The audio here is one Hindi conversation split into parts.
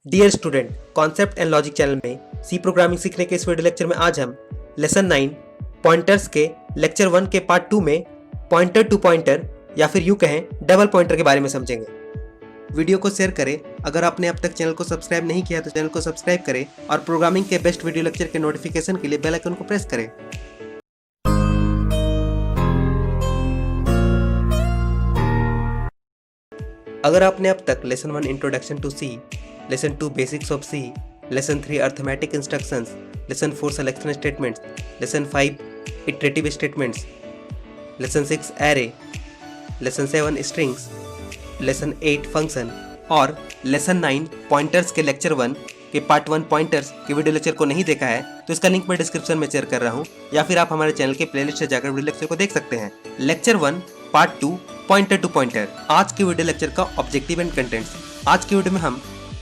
Dear student, concept and logic channel में सी प्रोग्रामिंग सीखने के इस वीडियो लेक्चर में आज हम लेसन 9 पॉइंटर्स के लेक्चर 1 के पार्ट 2 में पॉइंटर टू पॉइंटर या फिर यूं कहें डबल पॉइंटर के बारे में समझेंगे। वीडियो को शेयर करें। अगर आपने अब तक चैनल को सब्सक्राइब नहीं किया तो चैनल को सब्सक्राइब करें और प्रोग्रामिंग के बेस्ट वीडियो लेक्चर के नोटिफिकेशन के लिए बेल आइकन को प्रेस करें। अगर आपने अब तक lesson 1 introduction to C, lesson 2 basics of C, lesson 3 arithmetic instructions, lesson 4 selection statements, lesson 5 iterative statements, lesson 6 array, lesson 7 strings, lesson 8 function और लेसन 9 पॉइंटर्स के लेक्चर 1 के पार्ट 1 पॉइंटर्स के वीडियो लेक्चर को नहीं देखा है तो इसका लिंक मैं डिस्क्रिप्शन में शेयर कर रहा हूँ, या फिर आप हमारे चैनल के प्लेलिस्ट से जाकर वीडियो लेक्चर को देख सकते हैं। Lecture 1 part 2 pointer to pointer. आज के वीडियो लेक्चर का ऑब्जेक्टिव एंड कंटेंट्स। आज की वीडियो में हम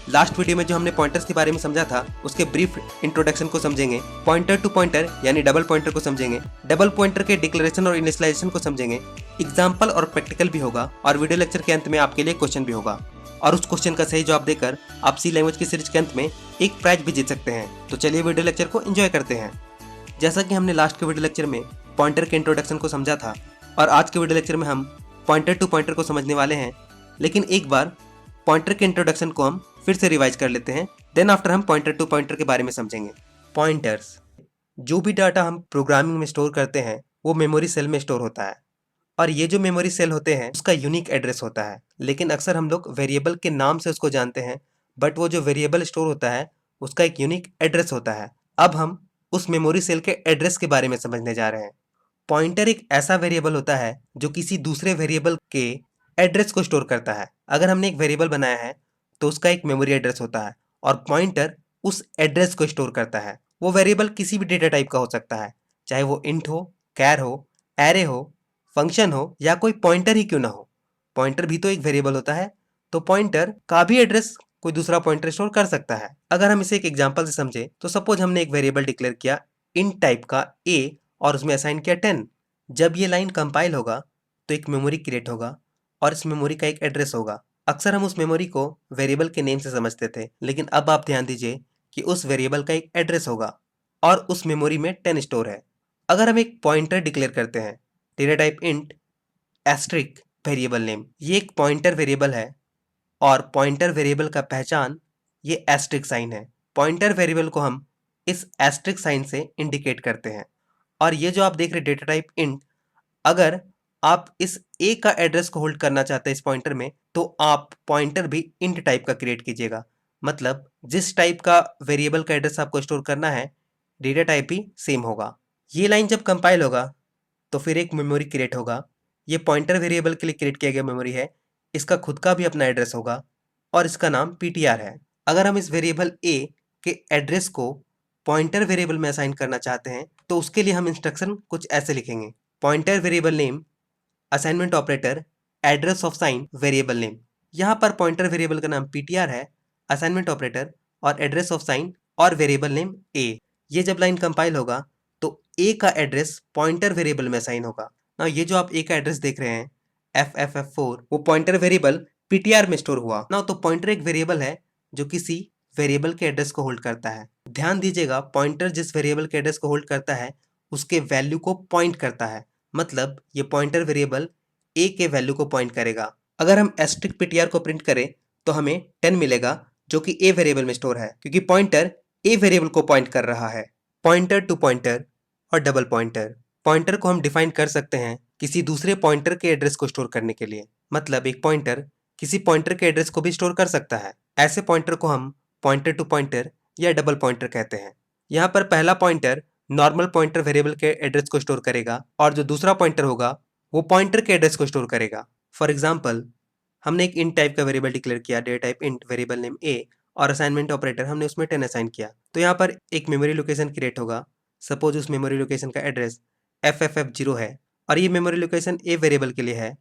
लास्ट वीडियो में जो हमने पॉइंटर्स के बारे में समझा था उसके ब्रीफ इंट्रोडक्शन को समझेंगे, पॉइंटर टू पॉइंटर यानी डबल पॉइंटर को समझेंगे, डबल पॉइंटर के डिक्लेरेशन और इनिशियलाइजेशन को समझेंगे, एग्जाम्पल और प्रैक्टिकल भी होगा और वीडियो लेक्चर के अंत में आपके लिए क्वेश्चन भी होगा और उस क्वेश्चन का सही जवाब देकर आप सी लैंग्वेज की सीरीज के अंत में एक प्राइज भी जीत सकते हैं। तो चलिए वीडियो लेक्चर को एंजॉय करते हैं। जैसा कि हमने लास्ट के वीडियो लेक्चर में पॉइंटर के इंट्रोडक्शन को समझा था और आज के वीडियो लेक्चर में हम पॉइंटर टू पॉइंटर को समझने वाले हैं, लेकिन एक बार पॉइंटर के इंट्रोडक्शन को हम फिर से रिवाइज कर लेते हैं, देन आफ्टर हम पॉइंटर टू पॉइंटर के बारे में समझेंगे। पॉइंटर्स, जो भी डाटा हम प्रोग्रामिंग में स्टोर करते हैं वो मेमोरी सेल में स्टोर होता है और ये जो मेमोरी सेल होते हैं उसका यूनिक एड्रेस होता है, लेकिन अक्सर हम लोग वेरिएबल के नाम से उसको जानते हैं, बट वो जो वेरिएबल स्टोर होता है उसका एक यूनिक एड्रेस होता है। अब हम उस मेमोरी सेल के एड्रेस के बारे में समझने जा रहे हैं। पॉइंटर एक ऐसा वेरिएबल होता है जो किसी दूसरे वेरिएबल के एड्रेस को स्टोर करता है। अगर हमने एक वेरिएबल बनाया है तो उसका एक मेमोरी एड्रेस होता है और पॉइंटर उस एड्रेस को स्टोर करता है। वो वेरिएबल किसी भी डेटा टाइप का हो सकता है, चाहे वो इंट हो, कैर हो, एरे हो, फंक्शन हो या कोई पॉइंटर ही क्यों ना हो। पॉइंटर भी तो एक वेरिएबल होता है, तो पॉइंटर का भी एड्रेस कोई दूसरा पॉइंटर स्टोर कर सकता है। अगर हम इसे एक एग्जाम्पल से समझे तो सपोज हमने एक वेरिएबल डिक्लेयर किया इंट टाइप का a और उसमें असाइन किया 10। जब ये लाइन कंपाइल होगा तो एक मेमोरी क्रिएट होगा और इस मेमोरी का एक एड्रेस होगा। अक्सर हम उस मेमोरी को वेरिएबल के नेम से समझते थे, लेकिन अब आप ध्यान दीजिए कि उस वेरिएबल का एक एड्रेस होगा और उस मेमोरी में 10 स्टोर है। अगर हम एक पॉइंटर डिक्लेयर करते हैं data type int asterisk variable name, ये एक पॉइंटर वेरिएबल है और पॉइंटर वेरिएबल का पहचान ये एस्ट्रिक साइन है। पॉइंटर वेरिएबल को हम इस एस्ट्रिक साइन से इंडिकेट करते हैं और ये जो आप देख रहे डेटा टाइप इंट, अगर आप इस a का एड्रेस को होल्ड करना चाहते हैं इस पॉइंटर में तो आप पॉइंटर भी इंट टाइप का क्रिएट कीजिएगा। मतलब जिस टाइप का वेरिएबल का एड्रेस आपको स्टोर करना है डेटा टाइप भी सेम होगा। ये लाइन जब कंपाइल होगा तो फिर एक मेमोरी क्रिएट होगा। ये पॉइंटर वेरिएबल के लिए क्रिएट किया गया मेमोरी है, इसका खुद का भी अपना एड्रेस होगा और इसका नाम ptr है। अगर हम इस वेरिएबल a के एड्रेस को पॉइंटर वेरिएबल में असाइन करना चाहते हैं तो उसके लिए हम इंस्ट्रक्शन कुछ ऐसे लिखेंगे, pointer variable name assignment operator address of sine variable name. यहाँ पर पॉइंटर वेरिएबल का नाम ptr है, असाइनमेंट ऑपरेटर और एड्रेस ऑफ साइन और वेरिएबल नेम a। ये जब लाइन कंपाइल होगा तो a का एड्रेस पॉइंटर वेरिएबल में असाइन होगा ना। ये जो आप a का एड्रेस देख रहे हैं fff4 वो पॉइंटर वेरिएबल ptr में स्टोर हुआ ना। तो पॉइंटर एक वेरिएबल है जो किसी वेरिएबल के एड्रेस को होल्ड करता है। ध्यान दीजिएगा, पॉइंटर जिस वेरिएबल के एड्रेस को होल्ड करता है उसके वैल्यू को पॉइंट करता है, मतलब ये पॉइंटर वेरिएबल a के वैल्यू को पॉइंट करेगा। अगर हम एस्ट्रिक ptr को प्रिंट करें तो हमें 10 मिलेगा जो कि a वेरिएबल में स्टोर है, क्योंकि पॉइंटर a वेरिएबल को पॉइंट कर रहा है। पॉइंटर टू पॉइंटर और डबल पॉइंटर। पॉइंटर को हम डिफाइन कर सकते हैं किसी दूसरे पॉइंटर के एड्रेस को स्टोर करने के लिए, मतलब एक पॉइंटर किसी पॉइंटर के एड्रेस को भी स्टोर कर सकता है। ऐसे पॉइंटर को हम पॉइंटर टू पॉइंटर या डबल पॉइंटर कहते हैं। यहाँ पर पहला पॉइंटर नॉर्मल पॉइंटर वेरिएबल के एड्रेस को स्टोर करेगा और जो दूसरा पॉइंटर होगा वो पॉइंटर के एड्रेस को स्टोर करेगा। फॉर एग्जाम्पल, हमने एक इंट टाइप का वेरिएबल डिक्लेयर किया data type int variable name a और असाइनमेंट ऑपरेटर हमने उसमें 10 असाइन किया, तो यहाँ पर एक मेमोरी लोकेशन क्रिएट होगा। सपोज उस मेमोरी लोकेशन का एड्रेस fff0 है और ये मेमोरी लोकेशन a वेरिएबल के लिए है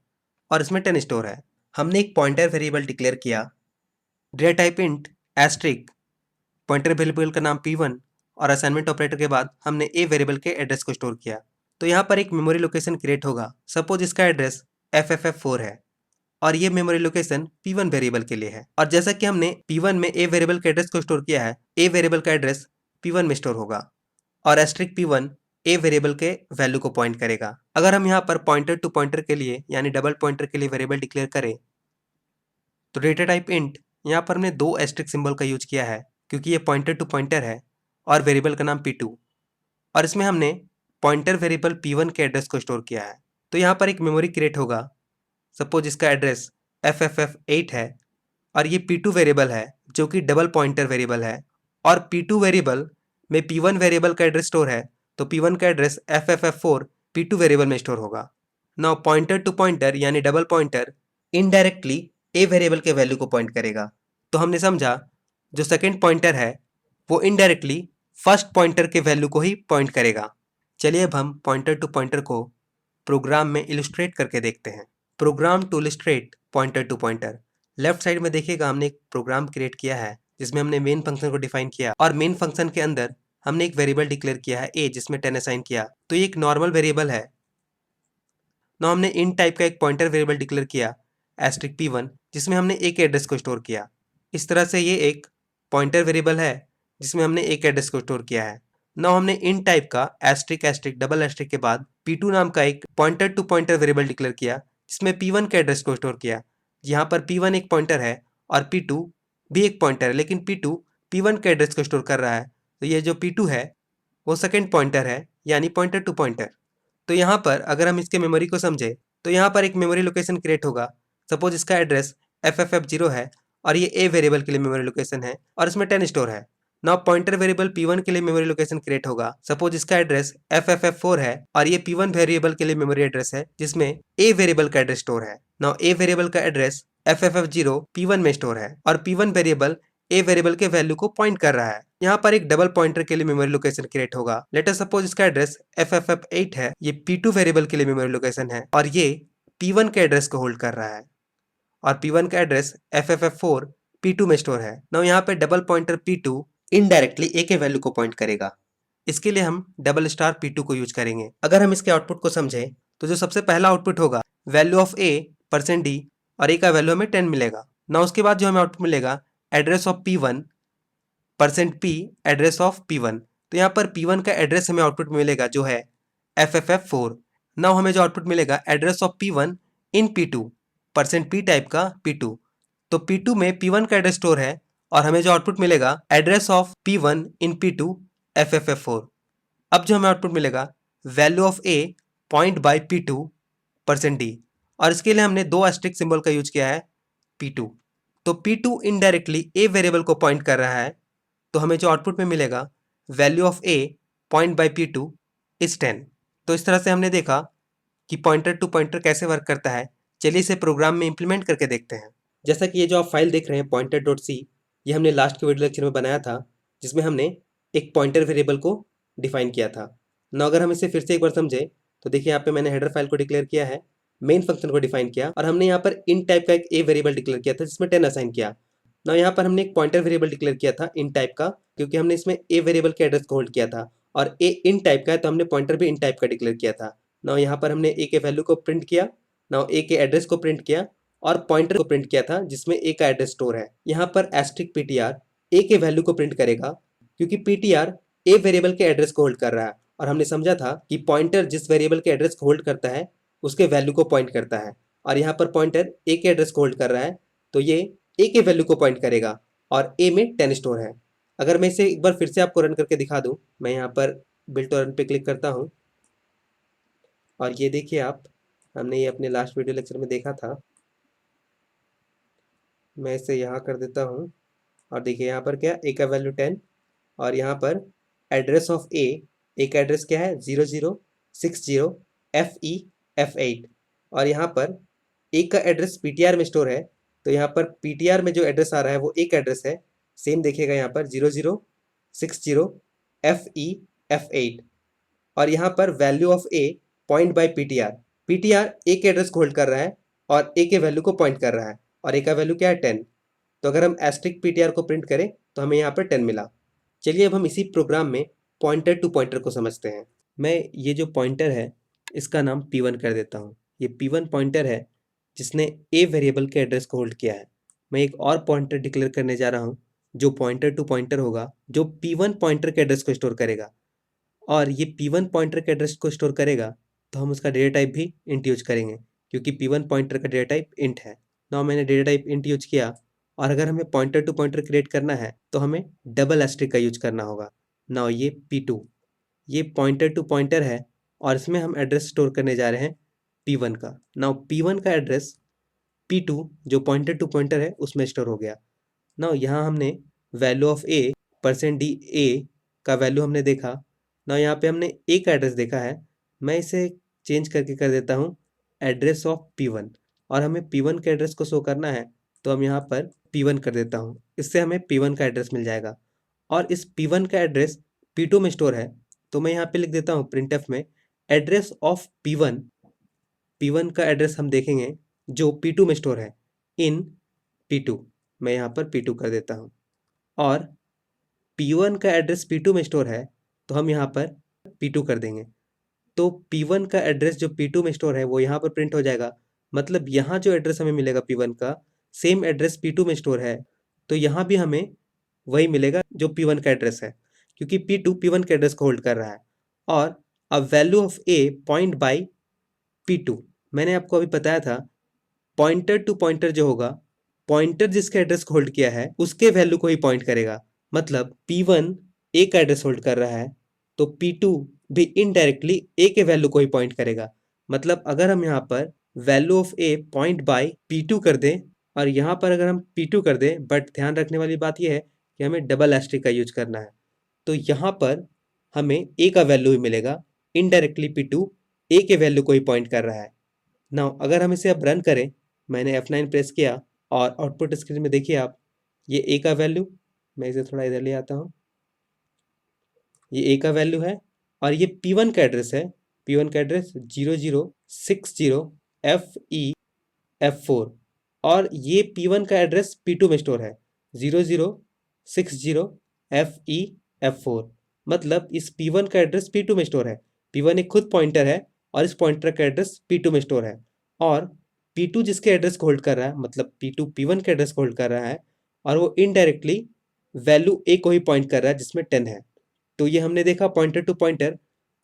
और इसमें 10 स्टोर है। हमने एक पॉइंटर वेरिएबल डिक्लेयर किया data type int asterisk, pointer variable का नाम p1 और असाइनमेंट ऑपरेटर के बाद हमने a वेरिएबल के एड्रेस को स्टोर किया, तो यहाँ पर एक मेमोरी लोकेशन क्रिएट होगा। सपोज इसका एड्रेस fff4 है और ये मेमोरी लोकेशन P1 वेरिएबल के लिए है। और जैसा कि हमने P1 में A वेरिएबल के एड्रेस को स्टोर किया है, A वेरिएबल का एड्रेस P1 में स्टोर होगा और एस्ट्रिक P1 A वेरिएबल के वैल्यू को पॉइंट करेगा। अगर हम यहाँ पर पॉइंटर टू पॉइंटर के लिए यानी डबल पॉइंटर के लिए वेरिएबल डिक्लेयर करें तो डेटा टाइप इंट, यहाँ पर हमने 2 एस्ट्रिक सिंबल का यूज किया है क्योंकि ये पॉइंटर टू पॉइंटर है और वेरिएबल का नाम P2 और इसमें हमने पॉइंटर वेरिएबल P1 के एड्रेस को स्टोर किया है। तो यहाँ पर एक मेमोरी क्रिएट होगा, सपोज इसका एड्रेस FFF8 है और ये P2 वेरिएबल है जो कि डबल पॉइंटर वेरिएबल है और P2 वेरिएबल में P1 वेरिएबल का एड्रेस स्टोर है तो P1 का एड्रेस FFF4 P2 वेरिएबल में स्टोर होगा। नाउ पॉइंटर टू पॉइंटर यानी double pointer indirectly A variable के वैल्यू को पॉइंट करेगा। तो हमने समझा जो सेकेंड पॉइंटर है वो इनडायरेक्टली फर्स्ट पॉइंटर के वैल्यू को ही पॉइंट करेगा। चलिए अब हम पॉइंटर टू पॉइंटर को प्रोग्राम में इलस्ट्रेट करके देखते हैं। Program to illustrate pointer to pointer. Left side में देखिएगा हमने एक प्रोग्राम क्रिएट किया है जिसमें हमने मेन फंक्शन को डिफाइन किया और मेन फंक्शन के अंदर हमने एक वेरिएबल डिक्लेयर किया है a जिसमें 10 असाइन किया। तो ये एक नॉर्मल वेरिएबल है। ना हमने इन टाइप का एक पॉइंटर वेरिएबल डिक्लेयर किया एस्ट्रिक P1 जिसमें हमने a के एड्रेस को स्टोर किया। इस तरह से ये एक पॉइंटर वेरिएबल है जिसमें हमने a के एड्रेस को स्टोर किया है। नाउ हमने इन टाइप का एस्ट्रिक एस्ट्रिक डबल एस्ट्रिक के बाद P2 नाम का एक pointer to pointer variable declare किया जिसमें P1 के एड्रेस को स्टोर किया। यहाँ पर P1 एक पॉइंटर है और P2 भी एक पॉइंटर है, लेकिन P2 P1 के एड्रेस को स्टोर कर रहा है। तो ये जो P2 है वो सेकेंड पॉइंटर है यानी पॉइंटर टू पॉइंटर। तो यहाँ पर अगर हम इसके मेमोरी को समझे तो यहाँ पर एक मेमोरी लोकेशन क्रिएट होगा। सपोज इसका एड्रेस FFF0 है और ये A वेरिएबल के लिए मेमोरी लोकेशन है और इसमें 10 स्टोर है। नाउ पॉइंटर वेरिएबल P1 के लिए मेमोरी लोकेशन क्रिएट होगा। सपोज इसका एड्रेस FFF4 है और ये P1 वेरिएबल के लिए मेमोरी एड्रेस है जिसमें A वेरिएबल का एड्रेस स्टोर है। नाउ A वेरिएबल का एड्रेस FFF0 P1 में स्टोर है और P1 वेरिएबल A वेरिएबल के वैल्यू को पॉइंट कर रहा है। यहाँ पर एक डबल पॉइंटर के लिए मेमोरी लोकेशन क्रिएट होगा। लेट अस सपोज इसका एड्रेस FFF8 है, ये P2 वेरिएबल के लिए मेमोरी लोकेशन है और ये P1 के एड्रेस को होल्ड कर रहा है और P1 का एड्रेस FFF4 P2 में स्टोर है। नाउ यहाँ पे double pointer P2 indirectly A के वैल्यू को पॉइंट करेगा। इसके लिए हम डबल स्टार P2 को यूज करेंगे। अगर हम इसके आउटपुट को समझें तो जो सबसे पहला आउटपुट होगा वैल्यू ऑफ A %d और A का वैल्यू हमें 10 मिलेगा। ना उसके बाद जो हमें आउटपुट मिलेगा address of P1 %p address of P1। तो यहाँ पर P1 का एड्रेस हमें आउटपुट मिलेगा जो है FFF4। नाउ हमें जो आउटपुट मिलेगा address of P1 in P2 %p type का P2। तो P2 में P1 का एड्रेस स्टोर है और हमें जो आउटपुट मिलेगा address of P1 in P2 FFF4। अब जो हमें आउटपुट मिलेगा value of A point by P2 %d और इसके लिए हमने 2 एस्ट्रिक सिंबल का यूज किया है P2। तो P2 इनडायरेक्टली A वेरिएबल को पॉइंट कर रहा है। तो हमें जो आउटपुट में मिलेगा value of A point by P2 is 10। तो इस तरह से हमने देखा कि पॉइंटर टू पॉइंटर कैसे वर्क करता है। चलिए इसे प्रोग्राम में इंप्लीमेंट करके देखते हैं। जैसा कि ये जो आप फाइल देख रहे हैं pointer.c, ये हमने लास्ट के वीडियो लेक्चर में बनाया था जिसमें हमने एक पॉइंटर वेरिएबल को डिफाइन किया था ना। अगर हम इसे फिर से एक बार समझे तो देखिए यहाँ पे मैंने हेडर फाइल को डिक्लेयर किया है, मेन फंक्शन को डिफाइन किया और हमने यहाँ पर इन टाइप का एक A वेरिएबल डिक्लेयर किया था जिसमें 10 असाइन किया। ना यहाँ पर हमने एक पॉइंटर वेरिएबल डिक्लेयर किया था इन टाइप का क्योंकि हमने इसमें A वेरिएबल के एड्रेस को होल्ड किया था और A इन टाइप का है तो हमने पॉइंटर भी इन टाइप का डिक्लेयर किया था। ना यहाँ पर हमने A के वैल्यू को प्रिंट किया, ना A के एड्रेस को प्रिंट किया और पॉइंटर को प्रिंट किया था जिसमें A का एड्रेस स्टोर है। यहाँ पर एस्ट्रिक PTR A के वैल्यू को प्रिंट करेगा क्योंकि PTR A वेरिएबल के एड्रेस को होल्ड कर रहा है और हमने समझा था कि पॉइंटर जिस वेरिएबल के एड्रेस को होल्ड करता है उसके वैल्यू को पॉइंट करता है और यहाँ पर पॉइंटर A के एड्रेस को होल्ड कर रहा है तो ये A के वैल्यू को पॉइंट करेगा और A में 10 स्टोर है। अगर मैं इसे एक बार फिर से आपको रन करके दिखा दूं, मैं यहाँ पर बिल्ट और रन पे क्लिक करता हूँ और ये देखिए आप, हमने ये अपने लास्ट वीडियो लेक्चर में देखा था। मैं इसे यहाँ कर देता हूँ और देखिए यहाँ पर क्या A का वैल्यू 10 और यहाँ पर एड्रेस ऑफ A का एड्रेस क्या है 0060 FE F8 और यहाँ पर A का एड्रेस PTR में स्टोर है। तो यहाँ पर PTR में जो एड्रेस आ रहा है वो एक एड्रेस है, सेम देखिएगा यहाँ पर 0060 FE F8 और यहाँ पर value of A point by PTR A के एड्रेस को होल्ड कर रहा है और A के वैल्यू को पॉइंट कर रहा है और A का वैल्यू क्या है 10। तो अगर हम एस्ट्रिक PTR को प्रिंट करें तो हमें यहाँ पर 10 मिला। चलिए अब हम इसी प्रोग्राम में पॉइंटर टू पॉइंटर को समझते हैं। मैं ये जो पॉइंटर है इसका नाम P1 कर देता हूँ। ये P1 पॉइंटर है जिसने ए वेरिएबल के एड्रेस को होल्ड किया है। मैं एक और पॉइंटर डिक्लेयर करने जा रहा हूँ जो पॉइंटर टू पॉइंटर होगा, जो P1 पॉइंटर के एड्रेस को स्टोर करेगा। और ये P1 पॉइंटर के एड्रेस को स्टोर करेगा तो हम उसका डेटा टाइप भी इंट यूज करेंगे, क्योंकि P1 पॉइंटर का डेटा टाइप इंट है। नाउ मैंने डेटा टाइप इंट यूज किया, और अगर हमें पॉइंटर टू पॉइंटर क्रिएट करना है तो हमें डबल एस्ट्रिक का यूज करना होगा। नाउ ये P2, ये पॉइंटर टू पॉइंटर है और इसमें हम एड्रेस स्टोर करने जा रहे हैं P1 का। नाउ P1 का एड्रेस P2 जो पॉइंटर टू पॉइंटर है उसमें स्टोर हो गया। नाउ यहाँ हमने वैल्यू ऑफ ए %a का वैल्यू हमने देखा। नाउ यहाँ पे हमने ए का एड्रेस देखा है, मैं इसे चेंज करके कर देता हूँ एड्रेस ऑफ P1, और हमें P1 के एड्रेस को शो करना है तो हम यहाँ पर P1 कर देता हूँ। इससे हमें P1 का एड्रेस मिल जाएगा, और इस P1 का एड्रेस P2 में स्टोर है, तो मैं यहाँ पे लिख देता हूँ प्रिंटफ में एड्रेस ऑफ P1 का एड्रेस हम देखेंगे जो P2 में स्टोर है इन P2, मैं यहाँ पर P2 कर देता हूँ। और P1 का एड्रेस P2 में स्टोर है तो हम यहाँ पर P2 कर देंगे। तो P1 का एड्रेस जो P2 में स्टोर है वो यहाँ पर प्रिंट हो जाएगा। मतलब यहाँ जो एड्रेस हमें मिलेगा P1 का, सेम एड्रेस P2 में स्टोर है, तो यहाँ भी हमें वही मिलेगा जो P1 का एड्रेस है, क्योंकि P2 P1 के एड्रेस को होल्ड कर रहा है। और अब value of A point by P2, मैंने आपको अभी बताया था पॉइंटर टू पॉइंटर जो होगा, पॉइंटर जिसके एड्रेस को होल्ड किया है उसके वैल्यू को ही पॉइंट करेगा। मतलब P1 A का एड्रेस होल्ड कर रहा है तो P2 भी इनडायरेक्टली A के वैल्यू को ही पॉइंट करेगा। मतलब अगर हम यहाँ पर value of A point by P2 कर दें, और यहाँ पर अगर हम P2 कर दें, बट ध्यान रखने वाली बात यह है कि हमें डबल एस्ट्रिक का यूज करना है, तो यहाँ पर हमें A का वैल्यू ही मिलेगा। इनडायरेक्टली P2 A के वैल्यू को ही पॉइंट कर रहा है। नाउ अगर हम इसे अब रन करें, मैंने F9 प्रेस किया और आउटपुट स्क्रीन में देखिए आप, ये A का वैल्यू, मैं इसे थोड़ा इधर ले आता हूँ, ये A का वैल्यू है, और ये P1 का एड्रेस है। P1 का एड्रेस 0060FE F4, और ये P1 का एड्रेस P2 में स्टोर है 0060FE F4। मतलब इस P1 का एड्रेस P2 में स्टोर है। P1 एक खुद पॉइंटर है और इस पॉइंटर का एड्रेस P2 में स्टोर है, और P2 जिसके एड्रेस को होल्ड कर रहा है, मतलब P2 P1 के एड्रेस को होल्ड कर रहा है, और वो इनडायरेक्टली वैल्यू A को ही पॉइंट कर रहा है जिसमें 10 है। तो ये हमने देखा पॉइंटर टू पॉइंटर।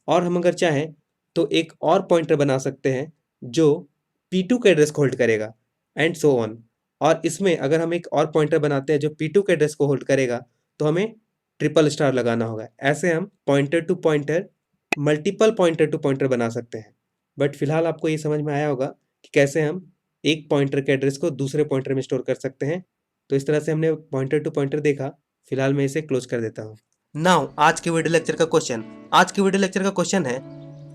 और हम अगर चाहें तो एक और पॉइंटर बना सकते हैं जो P2 के एड्रेस को होल्ड करेगा, एंड सो ऑन। और इसमें अगर हम एक और पॉइंटर बनाते हैं जो P2 के एड्रेस को होल्ड करेगा तो हमें ट्रिपल स्टार लगाना होगा। ऐसे हम pointer to pointer, multiple pointer to pointer बना सकते हैं। बट फिलहाल आपको ये समझ में आया होगा कि कैसे हम एक पॉइंटर के एड्रेस को दूसरे पॉइंटर में स्टोर कर सकते हैं। तो इस तरह से हमने पॉइंटर टू पॉइंटर देखा। फिलहाल मैं इसे क्लोज कर देता हूँ। नाउ आज के वीडियो लेक्चर का क्वेश्चन है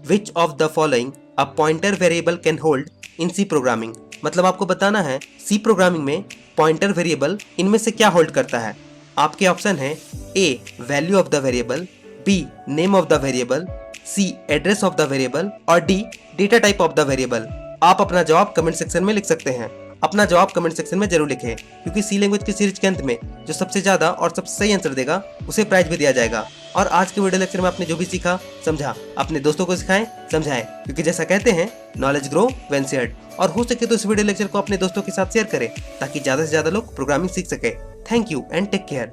which of the following a pointer variable can hold in C programming. मतलब आपको बताना है सी प्रोग्रामिंग में पॉइंटर वेरिएबल इनमें से क्या होल्ड करता है। आपके ऑप्शन है A value of the variable, B name of the variable, C address of the variable, और D data type of the variable. आप अपना जवाब कमेंट सेक्शन में लिख सकते हैं। अपना जवाब कमेंट सेक्शन में जरूर लिखें, क्योंकि सी लैंग्वेज की सीरीज के अंत में जो सबसे ज्यादा और सबसे सही आंसर देगा उसे प्राइज भी दिया जाएगा। और आज के वीडियो लेक्चर में आपने जो भी सीखा समझा, अपने दोस्तों को सिखाएं, समझाएं, क्योंकि जैसा कहते हैं नॉलेज ग्रो व्हेन शेयर्ड। और हो सके तो इस वीडियो लेक्चर को अपने दोस्तों के साथ शेयर करें ताकि ज्यादा से ज्यादा लोग प्रोग्रामिंग सीख सके। Thank you and take care.